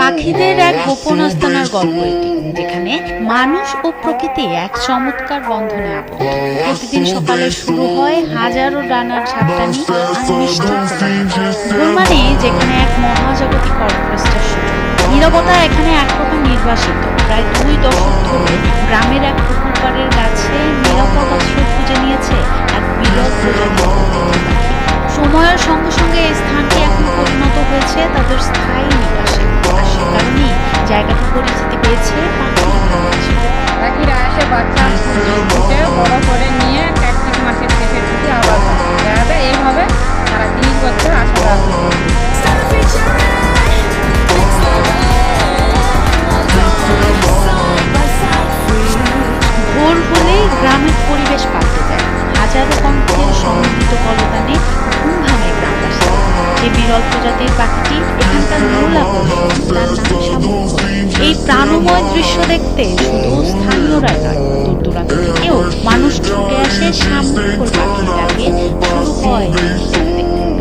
পাখিদের এক গোপন আস্তানার গল্প এটি, যেখানে মানুষ ও প্রকৃতি এক চমৎকার বন্ধনে আবদ্ধ। প্রতিদিন সকালে শুরু হয় হাজারো ডানার ঝাপটানি আর মিষ্টি মানে যেখানে এক মহাজাগতিক অর্কেস্ট্রার সুর। নীরবতা এখানে একরকম নির্বাসিত। প্রায় 2 দশক ধরে গ্রামের এক পুকুর পাড়ের গাছে নিরাপদ আশ্রয় খুঁজে নিয়েছে এক বিরল প্রজাতির পাখি। সময়ের সঙ্গে সঙ্গে এই স্থানটি এখন পরিণত হয়েছে তাদের স্থায়ী নিবাসে, আর সে কারণেই জায়গাটি পরিচিতি পেয়েছে পাখিরা এসে বাচ্চা ফুটে বড় করে নিয়ে কার্তিক মাসের শেষের দিকে আবার যায়। এইভাবে তারা 30 বছর আশা রাখবে। ভোর হলেই গ্রামের পরিবেশ পাল্টে যায়। হাজারো কণ্ঠের সমন্বিত কলতানে ঘুম ভাঙে গ্রামবাসী। যে বিরল প্রজাতির পাখিটি এখানকার মূল আকর্ষণ, তার নাম শামুক। এই প্রাণময় দৃশ্য দেখতে শুধু স্থানীয়রাই নয়, দূর দূরান্ত থেকেও মানুষ ছুটে আসে শামুক পাখিটাকে। শুরু হয়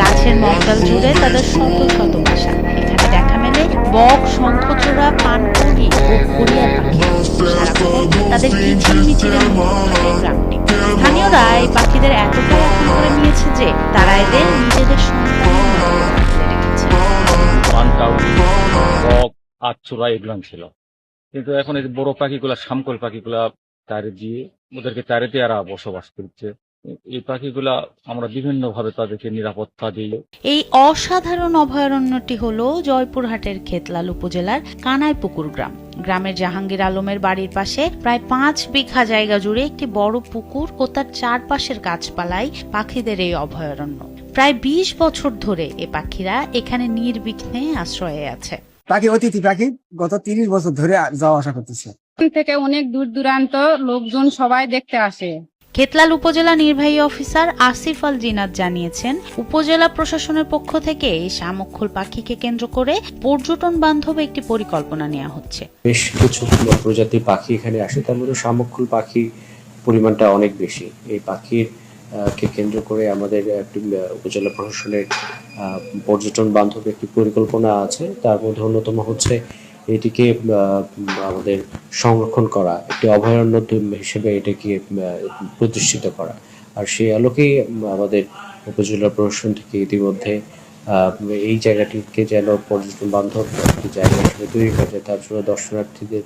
গাছের মগডাল জুড়ে তাদের শত শত বাসা। এখানে দেখা মেলে বক, শঙ্খচূড়া, পানকড়ি ও ঘড়িয়াল পাখি। সারাক্ষণ তাদের কিচিরমিচিরের মধ্যে গ্রামটি। স্থানীয়রা এই পাখিদের এতটাই আপন করে নিয়েছে যে তারা এদের নিজেদের সন্তানের মতো রেখেছে। পানকাউড়ি, বক, আটচূড়া এগুলো ছিল, কিন্তু এখন এই বড় পাখিগুলা, শামকল পাখিগুলা তারে দিয়ে ওদেরকে তারেতে এরা বসবাস করছে। এই পাখিগুলা আমরা বিভিন্ন ভাবে তাদেরকে নিরাপত্তা দিই। এই অসাধারণ অভয়ারণ্যটি হলো জয়পুরহাটের খেতলাল উপজেলার কানাইপুকুর গ্রাম। গ্রামের জাহাঙ্গীর আলমের বাড়ির পাশে প্রায় 5 বিঘা জায়গা জুড়ে একটি বড় পুকুর ও তার চারপাশের গাছপালাই পাখিদের এই অভয়ারণ্য। প্রায় 20 বছর ধরে এ পাখিরা এখানে নির্বিঘ্নে আশ্রয়ে আছে। পাখি অতিথি পাখি গত 30 বছর ধরে যাওয়া আসা করতেছে। থেকে অনেক দূর দূরান্ত লোকজন সবাই দেখতে আসে। খেতলাল উপজেলা নির্বাহী অফিসার আসিফ আল জিনাত জানিয়েছেন, উপজেলা প্রশাসনের পক্ষ থেকে এই শামুকখোল পাখিকে কেন্দ্র করে পর্যটন বান্ধব একটি পরিকল্পনা নেওয়া হচ্ছে। বেশ কিছু প্রজাতির পাখি এখানে আসে, তার মধ্যে শামুকখোল পাখির পরিমাণটা অনেক বেশি। এই পাখির কে কেন্দ্র করে আমাদের একটি উপজেলা প্রশাসনের পর্যটন বান্ধব একটি পরিকল্পনা আছে। তার মধ্যে অন্যতম হচ্ছে এটিকে আমাদের সংরক্ষণ করা, একটি অভয়ারণ্য হিসেবে এটাকে প্রতিষ্ঠিত করা। আর সেই আলোকেই আমাদের উপজেলা প্রশাসন থেকে ইতিমধ্যে এই জায়গাটিকে যেন পর্যটন বান্ধব একটি জায়গা হিসেবে তৈরি করা যায়, তার জন্য দর্শনার্থীদের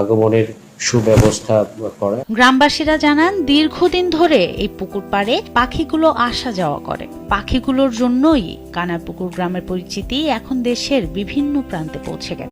আগমনের সুব্যবস্থা করা। গ্রামবাসীরা জানান, দীর্ঘদিন ধরে এই পুকুর পাড়ে পাখিগুলো আসা যাওয়া করে। পাখিগুলোর জন্যই কানাইপুকুর গ্রামের পরিচিতি এখন দেশের বিভিন্ন প্রান্তে পৌঁছে গেছে।